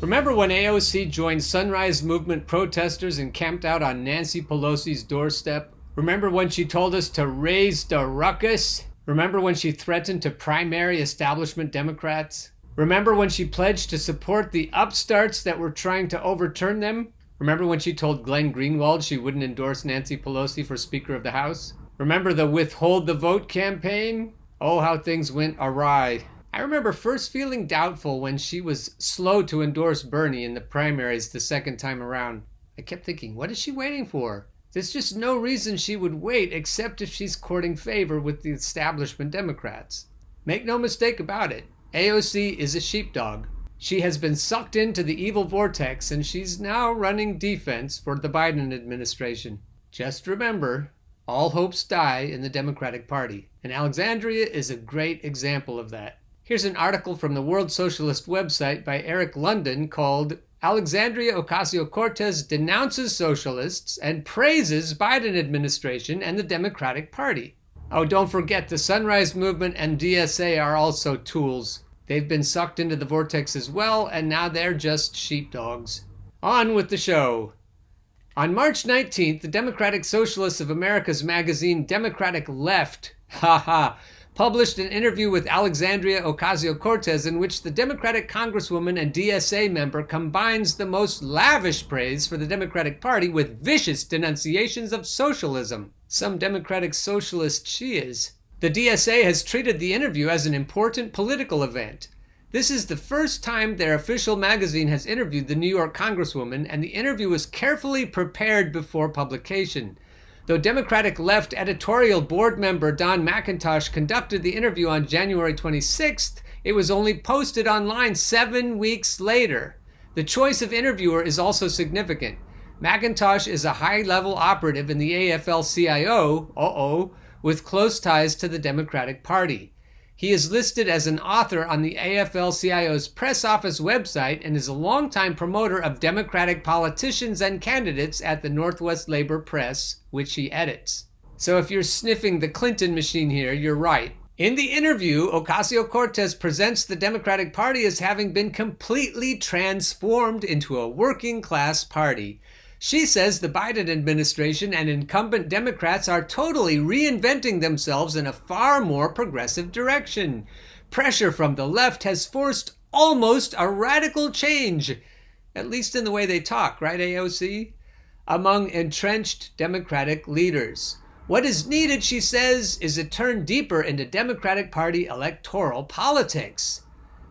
Remember when AOC joined Sunrise Movement protesters and camped out on Nancy Pelosi's doorstep? Remember when she told us to raise the ruckus? Remember when she threatened to primary establishment Democrats? Remember when she pledged to support the upstarts that were trying to overturn them? Remember when she told Glenn Greenwald she wouldn't endorse Nancy Pelosi for Speaker of the House? Remember the withhold the vote campaign? Oh, how things went awry. I remember first feeling doubtful when she was slow to endorse Bernie in the primaries the second time around. I kept thinking, what is she waiting for? There's just no reason she would wait except if she's courting favor with the establishment Democrats. Make no mistake about it, AOC is a sheepdog. She has been sucked into the evil vortex and she's now running defense for the Biden administration. Just remember, all hopes die in the Democratic Party, and Alexandria is a great example of that. Here's an article from the World Socialist website by Eric London called Alexandria Ocasio-Cortez denounces socialists and praises Biden administration and the Democratic Party. Oh, don't forget the Sunrise Movement and DSA are also tools. They've been sucked into the vortex as well, and now they're just sheepdogs. On with the show. On March 19th, the Democratic Socialists of America's magazine Democratic Left, published an interview with Alexandria Ocasio-Cortez in which the Democratic Congresswoman and DSA member combines the most lavish praise for the Democratic Party with vicious denunciations of socialism. Some Democratic socialist she is. The DSA has treated the interview as an important political event. This is the first time their official magazine has interviewed the New York Congresswoman, and the interview was carefully prepared before publication. Though Democratic Left editorial board member Don McIntosh conducted the interview on January 26th, it was only posted online 7 weeks later. The choice of interviewer is also significant. McIntosh is a high-level operative in the AFL-CIO, with close ties to the Democratic Party. He is listed as an author on the AFL-CIO's press office website and is a longtime promoter of Democratic politicians and candidates at the Northwest Labor Press, which he edits. So if you're sniffing the Clinton machine here, you're right. In the interview, Ocasio-Cortez presents the Democratic Party as having been completely transformed into a working-class party. She says the Biden administration and incumbent Democrats are totally reinventing themselves in a far more progressive direction. Pressure from the left has forced almost a radical change, at least in the way they talk, right, AOC? Among entrenched Democratic leaders. What is needed, she says, is a turn deeper into Democratic Party electoral politics.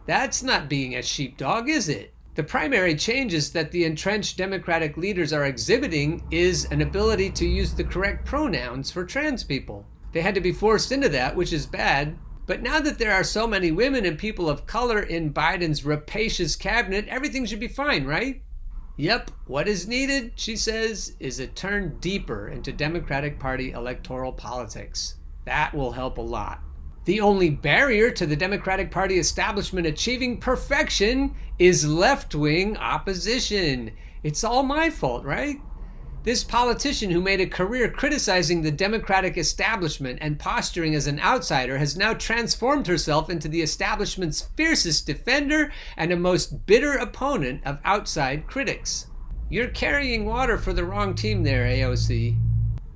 That's not being a sheepdog, is it? The primary changes that the entrenched Democratic leaders are exhibiting is an ability to use the correct pronouns for trans people. They had to be forced into that, which is bad. But now that there are so many women and people of color in Biden's rapacious cabinet, everything should be fine, right? Yep, what is needed, she says, is a turn deeper into Democratic Party electoral politics. That will help a lot. The only barrier to the Democratic Party establishment achieving perfection is left-wing opposition. It's all my fault, right? This politician who made a career criticizing the Democratic establishment and posturing as an outsider has now transformed herself into the establishment's fiercest defender and a most bitter opponent of outside critics. You're carrying water for the wrong team there, AOC.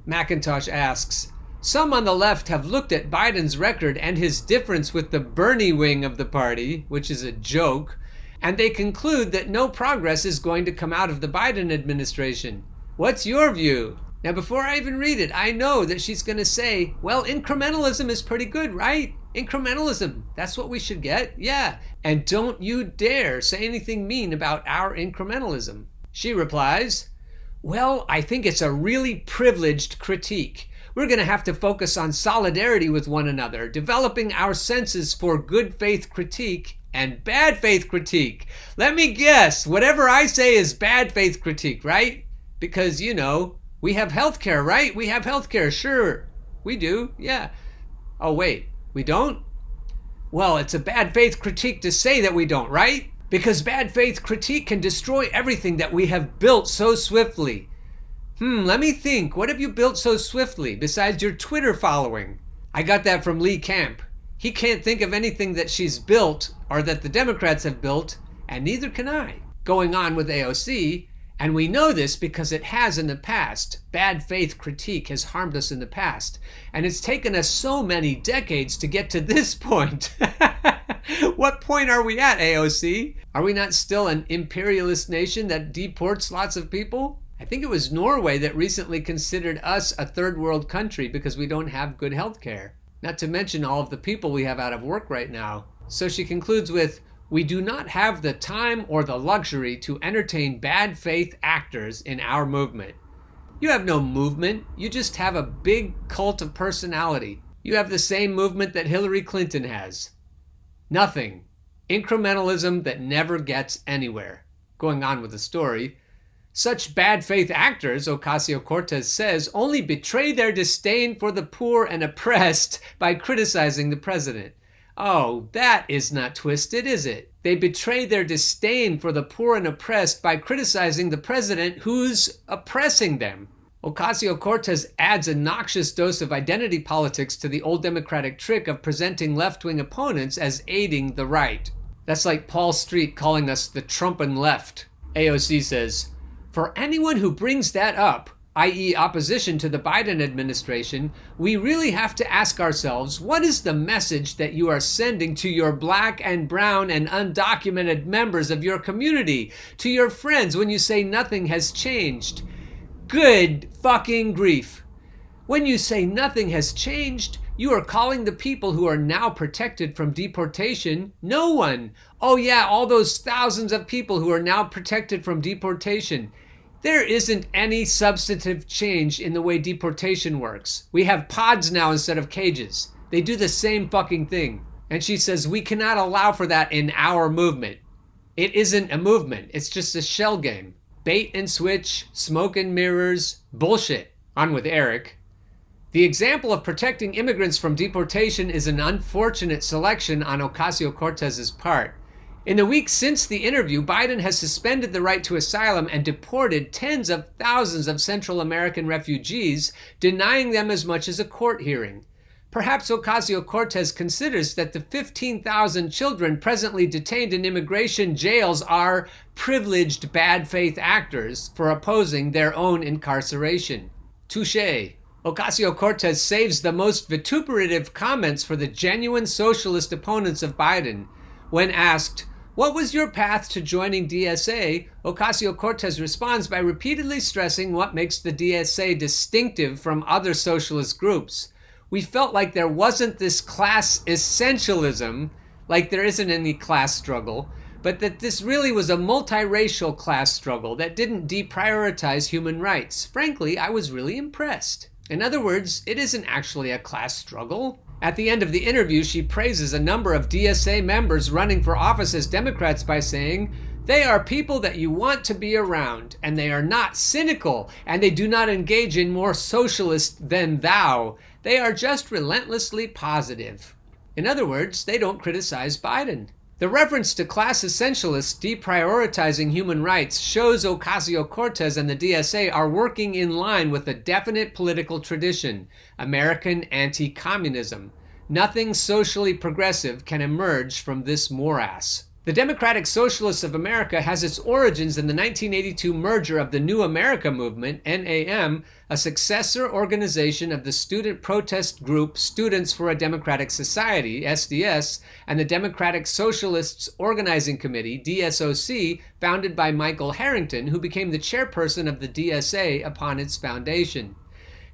McIntosh asks, some on the left have looked at Biden's record and his difference with the Bernie wing of the party, which is a joke, and they conclude that no progress is going to come out of the Biden administration. What's your view? Now, before I even read it, I know that she's going to say, well, incrementalism is pretty good, right? Incrementalism, that's what we should get, yeah. And don't you dare say anything mean about our incrementalism. She replies, well, I think it's a really privileged critique. We're going to have to focus on solidarity with one another, developing our senses for good faith critique and bad faith critique. Let me guess, whatever I say is bad faith critique, right? Because, you know, we have healthcare, right? We have healthcare, sure. We do, yeah. Oh, wait, we don't? Well, it's a bad faith critique to say that we don't, right? Because bad faith critique can destroy everything that we have built so swiftly. Let me think. What have you built so swiftly besides your Twitter following? I got that from Lee Camp. He can't think of anything that she's built or that the Democrats have built, and neither can I. going on with AOC, and we know this because it has in the past. Bad faith critique has harmed us in the past, and it's taken us so many decades to get to this point. What point are we at, AOC? Are we not still an imperialist nation that deports lots of people? I think it was Norway that recently considered us a third world country because we don't have good health care. Not to mention all of the people we have out of work right now. So she concludes with, "We do not have the time or the luxury to entertain bad faith actors in our movement." You have no movement. You just have a big cult of personality. You have the same movement that Hillary Clinton has. Nothing. Incrementalism that never gets anywhere. Going on with the story. Such bad faith actors, Ocasio-Cortez says, only betray their disdain for the poor and oppressed by criticizing the president. Oh, that is not twisted, is it? They betray their disdain for the poor and oppressed by criticizing the president who's oppressing them. Ocasio-Cortez adds a noxious dose of identity politics to the old Democratic trick of presenting left-wing opponents as aiding the right. That's like Paul Street calling us the Trumpen left. AOC says, "For anyone who brings that up, i.e. opposition to the Biden administration, we really have to ask ourselves, what is the message that you are sending to your black and brown and undocumented members of your community, to your friends when you say nothing has changed? Good fucking grief. When you say nothing has changed, you are calling the people who are now protected from deportation no one. Oh yeah, all those thousands of people who are now protected from deportation. There isn't any substantive change in the way deportation works. We have pods now instead of cages. They do the same fucking thing." And she says, "We cannot allow for that in our movement." It isn't a movement. It's just a shell game. Bait and switch, smoke and mirrors, bullshit. On with Eric. The example of protecting immigrants from deportation is an unfortunate selection on Ocasio-Cortez's part. In the weeks since the interview, Biden has suspended the right to asylum and deported tens of thousands of Central American refugees, denying them as much as a court hearing. Perhaps Ocasio-Cortez considers that the 15,000 children presently detained in immigration jails are privileged bad faith actors for opposing their own incarceration. Touché. Ocasio-Cortez saves the most vituperative comments for the genuine socialist opponents of Biden. When asked, "What was your path to joining DSA?" Ocasio-Cortez responds by repeatedly stressing what makes the DSA distinctive from other socialist groups. "We felt like there wasn't this class essentialism, like there isn't any class struggle, but that this really was a multiracial class struggle that didn't deprioritize human rights. Frankly, I was really impressed." In other words, it isn't actually a class struggle. At the end of the interview, she praises a number of DSA members running for office as Democrats by saying, "They are people that you want to be around, and they are not cynical, and they do not engage in more socialist than thou. They are just relentlessly positive." In other words, they don't criticize Biden. The reference to class essentialists deprioritizing human rights shows Ocasio-Cortez and the DSA are working in line with a definite political tradition, American anti-communism. Nothing socially progressive can emerge from this morass. The Democratic Socialists of America has its origins in the 1982 merger of the New America Movement, NAM, a successor organization of the student protest group Students for a Democratic Society, SDS, and the Democratic Socialists Organizing Committee, DSOC, founded by Michael Harrington, who became the chairperson of the DSA upon its foundation.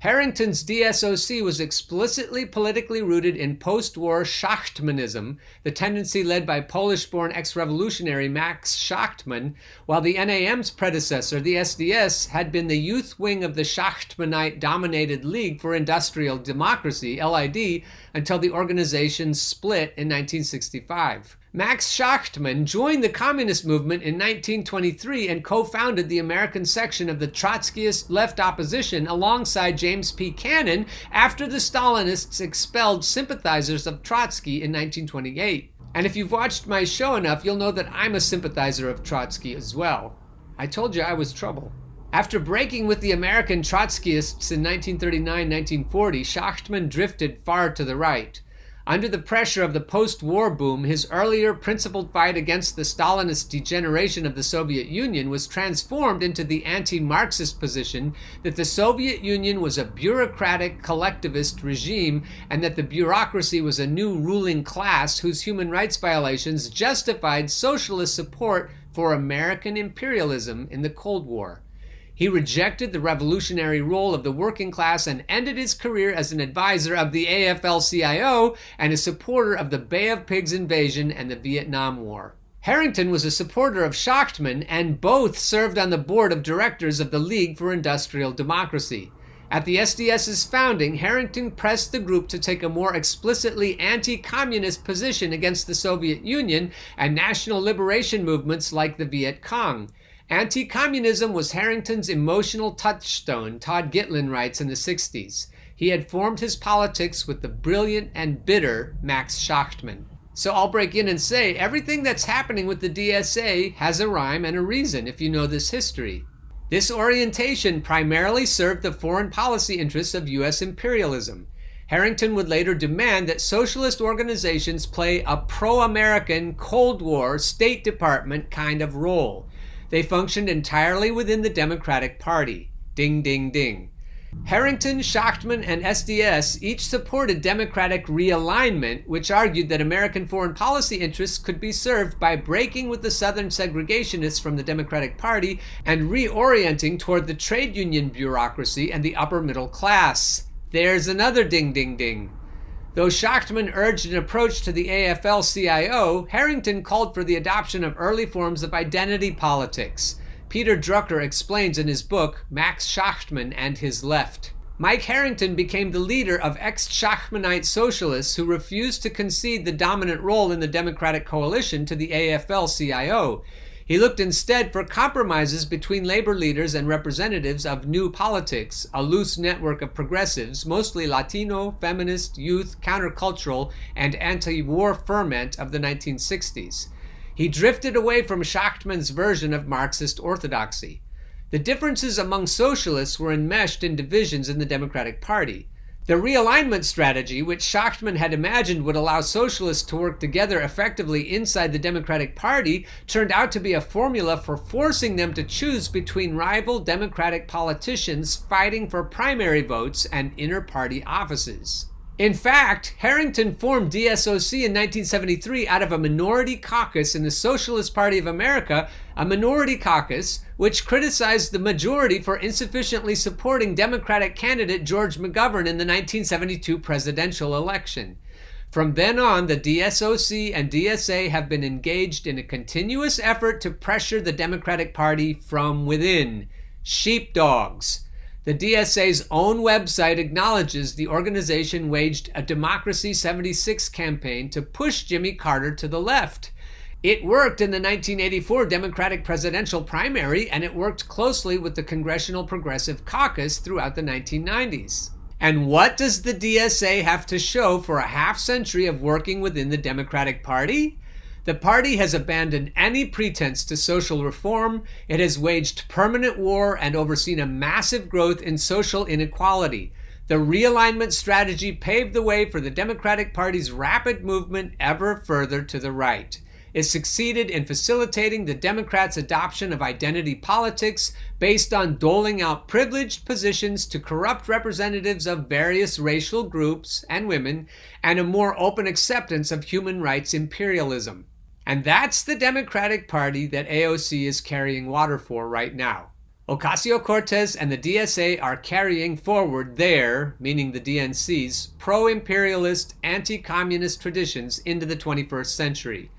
Harrington's DSOC was explicitly politically rooted in post-war Schachtmanism, the tendency led by Polish-born ex-revolutionary Max Schachtman, while the NAM's predecessor, the SDS, had been the youth wing of the Schachtmanite-dominated League for Industrial Democracy, LID, until the organization split in 1965. Max Schachtman joined the communist movement in 1923 and co-founded the American section of the Trotskyist left opposition alongside James P. Cannon after the Stalinists expelled sympathizers of Trotsky in 1928. And if you've watched my show enough, you'll know that I'm a sympathizer of Trotsky as well. I told you I was trouble. After breaking with the American Trotskyists in 1939-1940, Schachtman drifted far to the right. Under the pressure of the post-war boom, his earlier principled fight against the Stalinist degeneration of the Soviet Union was transformed into the anti-Marxist position that the Soviet Union was a bureaucratic collectivist regime and that the bureaucracy was a new ruling class whose human rights violations justified socialist support for American imperialism in the Cold War. He rejected the revolutionary role of the working class and ended his career as an advisor of the AFL-CIO and a supporter of the Bay of Pigs invasion and the Vietnam War. Harrington was a supporter of Schachtman, and both served on the board of directors of the League for Industrial Democracy. At the SDS's founding, Harrington pressed the group to take a more explicitly anti-communist position against the Soviet Union and national liberation movements like the Viet Cong. Anti-communism was Harrington's emotional touchstone, Todd Gitlin writes in the 60s. He had formed his politics with the brilliant and bitter Max Schachtman. So I'll break in and say everything that's happening with the DSA has a rhyme and a reason if you know this history. This orientation primarily served the foreign policy interests of U.S. imperialism. Harrington would later demand that socialist organizations play a pro-American Cold War State Department kind of role. They functioned entirely within the Democratic Party. Ding, ding, ding. Harrington, Schachtman, and SDS each supported Democratic realignment, which argued that American foreign policy interests could be served by breaking with the Southern segregationists from the Democratic Party and reorienting toward the trade union bureaucracy and the upper middle class. There's another ding, ding, ding. Though Schachtman urged an approach to the AFL-CIO, Harrington called for the adoption of early forms of identity politics. Peter Drucker explains in his book, Max Schachtman and His Left. Mike Harrington became the leader of ex-Schachtmanite socialists who refused to concede the dominant role in the Democratic coalition to the AFL-CIO. He looked instead for compromises between labor leaders and representatives of New Politics, a loose network of progressives, mostly Latino, feminist, youth, countercultural, and anti-war ferment of the 1960s. He drifted away from Schachtman's version of Marxist orthodoxy. The differences among socialists were enmeshed in divisions in the Democratic Party. The realignment strategy, which Schachtman had imagined would allow socialists to work together effectively inside the Democratic Party, turned out to be a formula for forcing them to choose between rival Democratic politicians fighting for primary votes and inter-party offices. In fact, Harrington formed DSOC in 1973 out of a minority caucus in the Socialist Party of America, a minority caucus which criticized the majority for insufficiently supporting Democratic candidate George McGovern in the 1972 presidential election. From then on, the DSOC and DSA have been engaged in a continuous effort to pressure the Democratic Party from within. Sheepdogs. The DSA's own website acknowledges the organization waged a Democracy 76 campaign to push Jimmy Carter to the left. It worked in the 1984 Democratic presidential primary, and it worked closely with the Congressional Progressive Caucus throughout the 1990s. And what does the DSA have to show for a half-century of working within the Democratic Party? The party has abandoned any pretense to social reform. It has waged permanent war and overseen a massive growth in social inequality. The realignment strategy paved the way for the Democratic Party's rapid movement ever further to the right. It succeeded in facilitating the Democrats' adoption of identity politics based on doling out privileged positions to corrupt representatives of various racial groups and women, and a more open acceptance of human rights imperialism. And that's the Democratic Party that AOC is carrying water for right now. Ocasio-Cortez and the DSA are carrying forward their, meaning the DNC's, pro-imperialist, anti-communist traditions into the 21st century.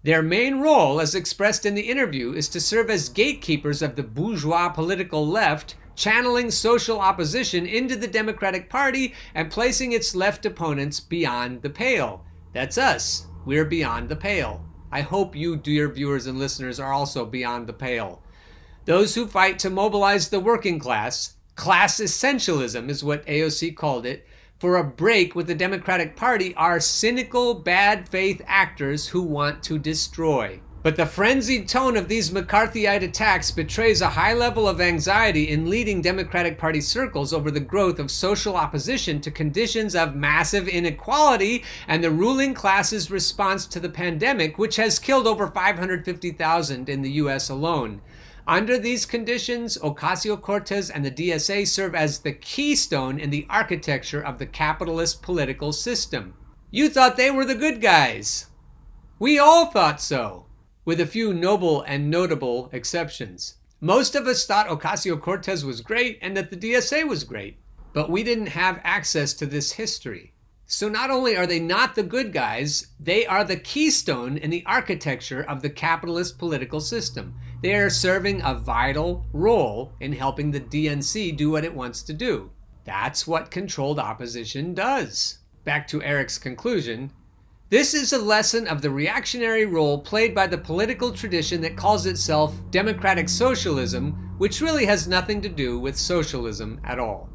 Their main role, as expressed in the interview, is to serve as gatekeepers of the bourgeois political left, channeling social opposition into the Democratic Party and placing its left opponents beyond the pale. That's us. We're beyond the pale. I hope you, dear viewers and listeners, are also beyond the pale. Those who fight to mobilize the working class essentialism is what AOC called it, for a break with the Democratic Party are cynical, bad faith actors who want to destroy. But the frenzied tone of these McCarthyite attacks betrays a high level of anxiety in leading Democratic Party circles over the growth of social opposition to conditions of massive inequality and the ruling class's response to the pandemic, which has killed over 550,000 in the US alone. Under these conditions, Ocasio-Cortez and the DSA serve as the keystone in the architecture of the capitalist political system. You thought they were the good guys. We all thought so, with a few noble and notable exceptions. Most of us thought Ocasio-Cortez was great and that the DSA was great, but we didn't have access to this history. So not only are they not the good guys, they are the keystone in the architecture of the capitalist political system. They are serving a vital role in helping the DNC do what it wants to do. That's what controlled opposition does. Back to Eric's conclusion. This is a lesson of the reactionary role played by the political tradition that calls itself democratic socialism, which really has nothing to do with socialism at all.